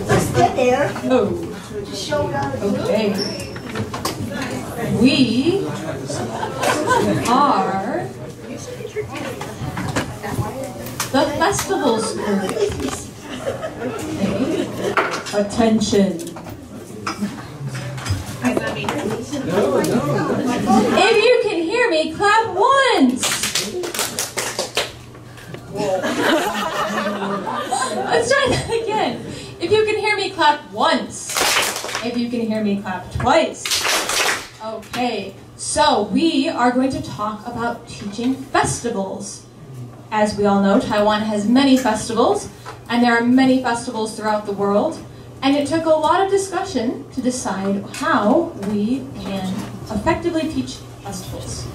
Just get there. Oh. Okay. We are the festival school. Okay. Attention. If you can hear me, clap once. Let's try that again. If you can hear me, clap once. If you can hear me, clap twice. Okay, so we are going to talk about teaching festivals. As we all know, Taiwan has many festivals, and there are many festivals throughout the world, and it took a lot of discussion to decide how we can effectively teach festivals.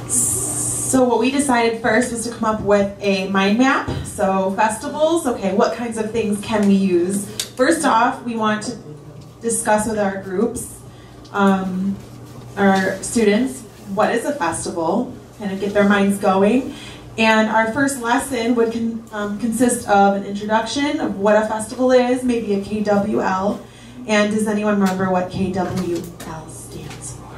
So what we decided first was to come up with a mind map. So festivals, okay, what kinds of things can we use? First off, we want to discuss with our groups, our students, what is a festival, kind of get their minds going. And our first lesson would consist of an introduction of what a festival is, maybe a KWL. And does anyone remember what KWL stands for?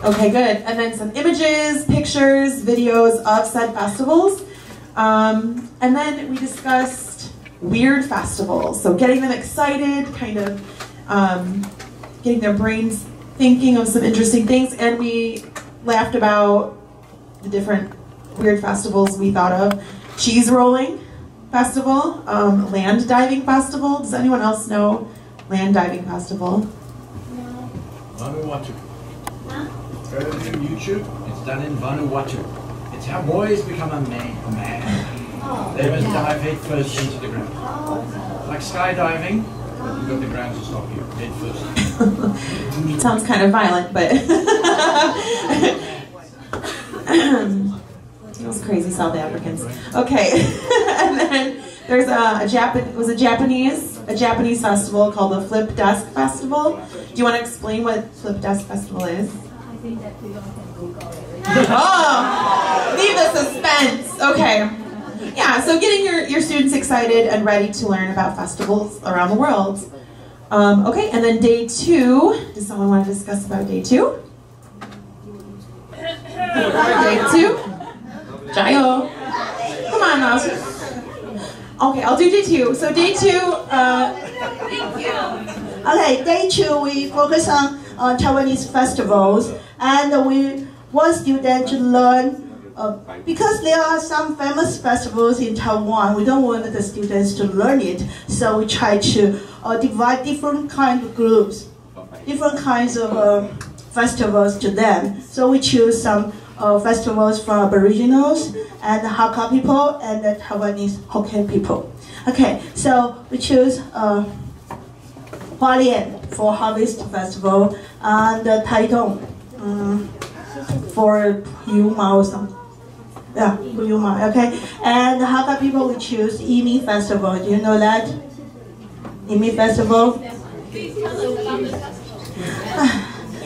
Okay, good. And then some images, pictures, videos of said festivals. And then we discussed weird festivals. So getting them excited, kind of getting their brains thinking of some interesting things. And we laughed about the different weird festivals we thought of. Cheese rolling festival, land diving festival. Does anyone else know land diving festival? Vanuatu. Go to YouTube. It's done in Vanuatu. It's how boys become a man. They must dive head first into the ground. Like skydiving, you've got the ground to stop you head first. Sounds kind of violent, but those crazy South Africans. Okay, and then there's a Japanese festival called the Flip Desk Festival. Do you want to explain what Flip Desk Festival is? Oh, leave the suspense. Okay. Yeah, so getting your students excited and ready to learn about festivals around the world. Okay, and then day 2. Does someone want to discuss about day 2? Day 2? Jayo. Come on now. Okay, I'll do day 2. So day 2, Okay, day 2 we focus on Taiwanese festivals, and we want students to learn because there are some famous festivals in Taiwan. We don't want the students to learn it, so we try to divide different kind of groups, different kinds of festivals to them. So we choose some festivals from Aboriginals and Hakka people and the Taiwanese Hokkien people. Okay, so we choose Hualien for Harvest Festival and Taitung for Yuma or something. Yeah, Yuma, okay. And the Hakka people we choose Imi Festival. Do you know that? Imi Festival?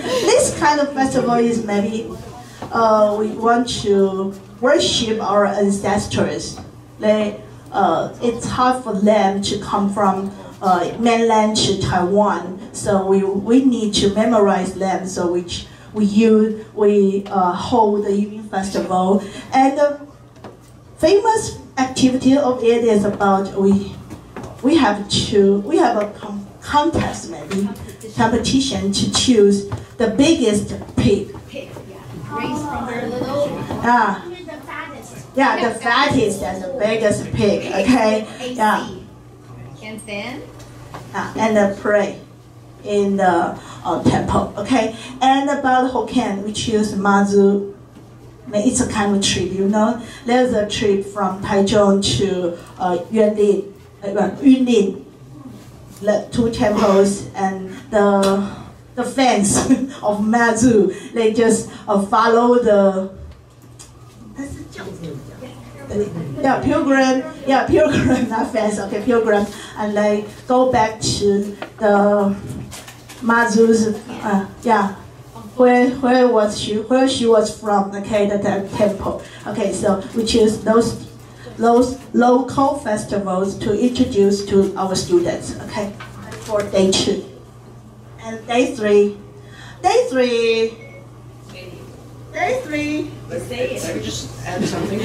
This kind of festival is maybe we want to worship our ancestors. It's hard for them to come from mainland to Taiwan, so we need to memorize them. So we hold the evening festival, and the famous activity of it is about we have a contest, maybe competition to choose the biggest pig. Raised from very little. Yeah, the fattest and the biggest pig. Okay. Yeah. And then. And the pray in the temple. Okay. And about Hokkien, we choose Mazu. It's a kind of trip, you know. There's a trip from Taichung to Yunlin, the 2 temples, and the fans of Mazu. They just follow the pilgrim, not fans, okay, pilgrim, and they go back to the Mazu's, where she was from, okay, the temple. Okay, so we choose those local festivals to introduce to our students, okay, for day 2. And day 3. Maybe just add something.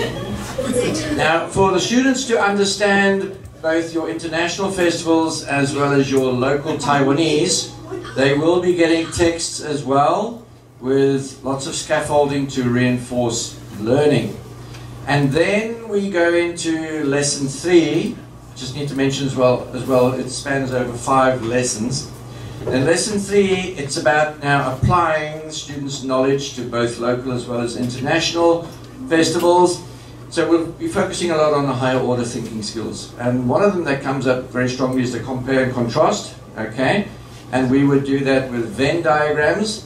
Now, for the students to understand both your international festivals as well as your local Taiwanese, they will be getting texts as well with lots of scaffolding to reinforce learning. And then we go into lesson 3. Just need to mention as well, it spans over 5 lessons. In lesson 3, it's about now applying students' knowledge to both local as well as international festivals. So we'll be focusing a lot on the higher order thinking skills. And one of them that comes up very strongly is the compare and contrast, okay? And we would do that with Venn diagrams.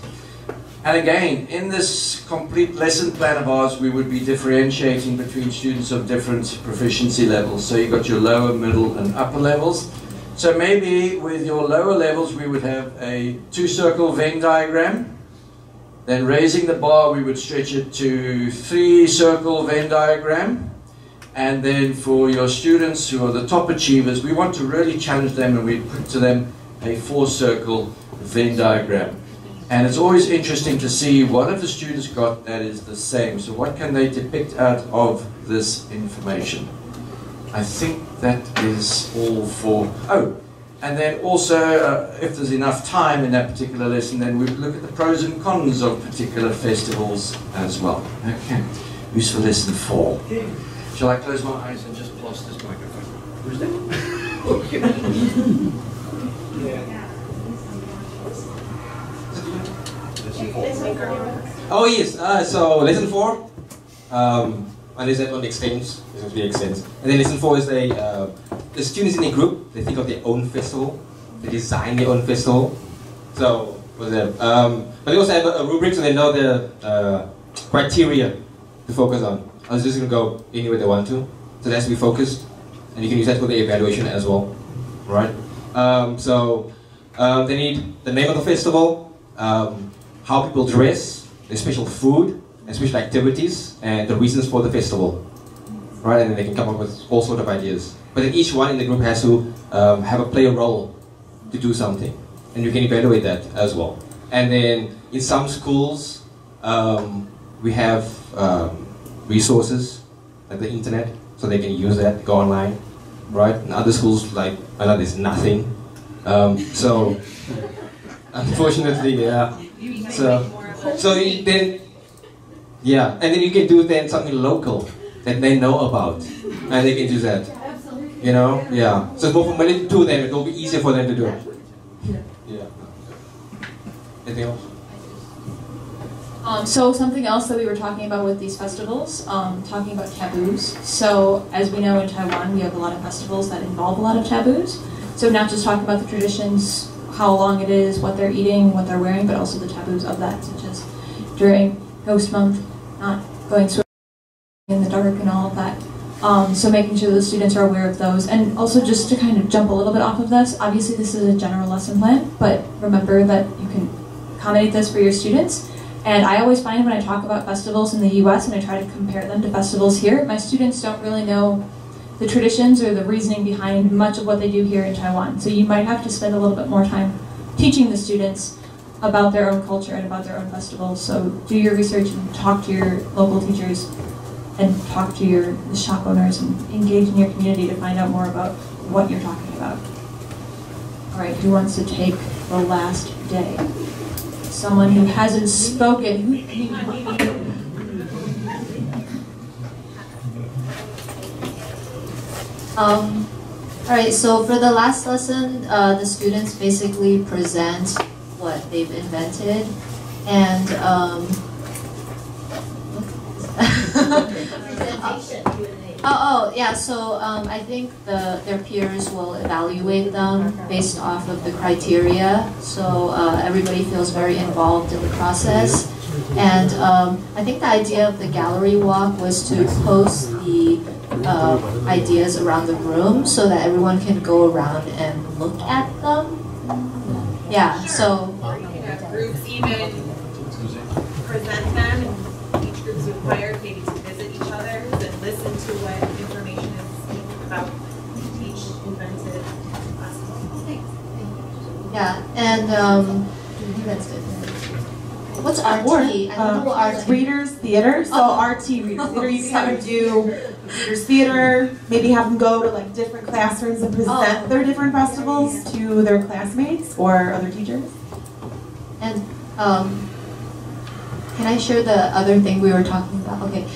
And again, in this complete lesson plan of ours, we would be differentiating between students of different proficiency levels. So you've got your lower, middle, and upper levels. So maybe with your lower levels, we would have a 2-circle Venn diagram. Then raising the bar, we would stretch it to 3-circle Venn diagram. And then for your students who are the top achievers, we want to really challenge them, and we put to them a 4-circle Venn diagram. And it's always interesting to see what have the students got that is the same. So what can they depict out of this information? I think that is all for... Oh, and then also, if there's enough time in that particular lesson, then we look at the pros and cons of particular festivals as well. Okay, who's for lesson 4? Shall I close my eyes and just blast this microphone? Who's that? Oh yes, so lesson 4, and is that on the exchange? This is the exchange. And then lesson 4 is the students in a group, they think of their own festival, they design their own festival. So, what's that? But they also have a rubric so they know the criteria to focus on. I was just going to go anywhere they want to, so that's to be focused. And you can use that for the evaluation as well, right? They need the name of the festival, how people dress, the special food, and special activities, and the reasons for the festival, right? And then they can come up with all sorts of ideas. But then each one in the group has to play a role to do something, and you can evaluate that as well. And then in some schools, we have resources like the internet, so they can use that, go online, right? In other schools, like there's nothing. So unfortunately, yeah. And then you can do then something local that they know about, and they can do that. You know, yeah. So it's more familiar to them. It will be easier for them to do it. Yeah. Anything else? So something else that we were talking about with these festivals, talking about taboos. So as we know in Taiwan, we have a lot of festivals that involve a lot of taboos. So not just talking about the traditions, how long it is, what they're eating, what they're wearing, but also the taboos of that, such as during Ghost Month, not going swimming in the dark and all of that. So making sure the students are aware of those. And also just to kind of jump a little bit off of this, obviously this is a general lesson plan, but remember that you can accommodate this for your students. And I always find when I talk about festivals in the US and I try to compare them to festivals here, my students don't really know the traditions or the reasoning behind much of what they do here in Taiwan. So you might have to spend a little bit more time teaching the students about their own culture and about their own festivals. So do your research and talk to your local teachers and talk to the shop owners and engage in your community to find out more about what you're talking about. All right, who wants to take the last day? Someone who hasn't spoken. All right, so for the last lesson, the students basically present what they've invented, and so I think their peers will evaluate them based off of the criteria, so everybody feels very involved in the process. And I think the idea of the gallery walk was to post the ideas around the room so that everyone can go around and look at them. Yeah, so Groups even present them, and each group is required maybe to visit each other and listen to what information is about each invented festival. yeah, and that's good. What's RT? I don't know what RT. Readers Theater. So RT Readers Theater, you can have them do Readers Theater, maybe have them go to like different classrooms and present their different festivals to their classmates or other teachers. And can I share the other thing we were talking about? Okay,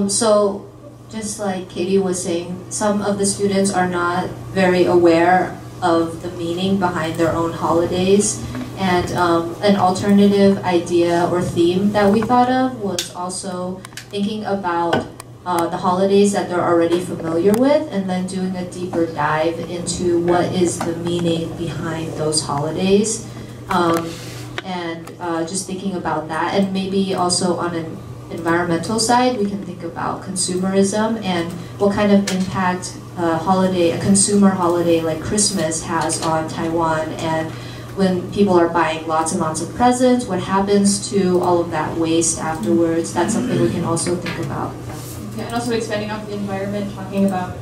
so just like Katie was saying, some of the students are not very aware of the meaning behind their own holidays. And an alternative idea or theme that we thought of was also thinking about the holidays that they're already familiar with, and then doing a deeper dive into what is the meaning behind those holidays. And just thinking about that, and maybe also on an environmental side, we can think about consumerism and what kind of impact a consumer holiday like Christmas has on Taiwan, and when people are buying lots and lots of presents, what happens to all of that waste afterwards? That's something we can also think about. Yeah, and also expanding off the environment, talking about,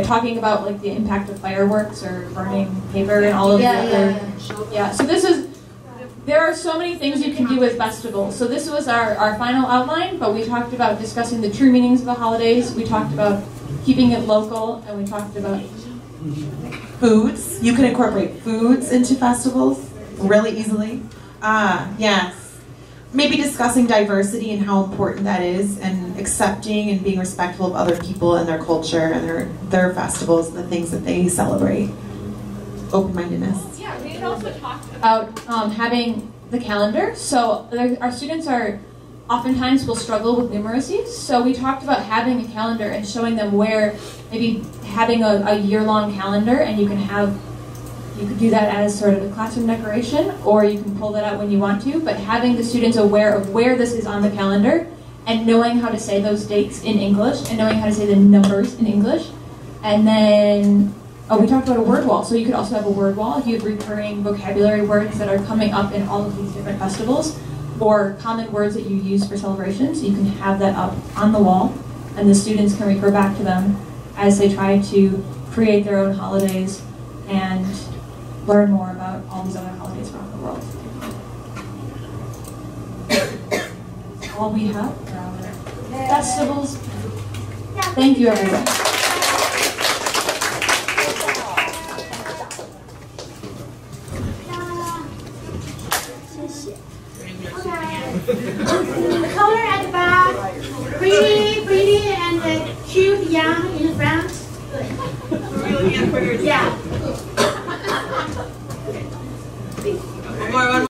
talking about like the impact of fireworks or burning paper and all of the other. Yeah, so there are so many things you can do with festivals. So this was our final outline, but we talked about discussing the true meanings of the holidays, we talked about keeping it local, and we talked about foods. You can incorporate foods into festivals really easily. Yes. Maybe discussing diversity and how important that is, and accepting and being respectful of other people and their culture and their festivals and the things that they celebrate. Open-mindedness. Yeah, we had also talked about having the calendar. So our students oftentimes will struggle with numeracy. So we talked about having a calendar and showing them where, maybe having a year-long calendar, and you could do that as sort of a classroom decoration, or you can pull that out when you want to, but having the students aware of where this is on the calendar, and knowing how to say those dates in English, and knowing how to say the numbers in English. And then, we talked about a word wall, so you could also have a word wall if you have recurring vocabulary words that are coming up in all of these different festivals, or common words that you use for celebrations. You can have that up on the wall, and the students can refer back to them as they try to create their own holidays and learn more about all these other holidays around the world. That's all we have for our festivals. Thank you, everyone. The color at the back, pretty and cute, young in front. Yeah. One more.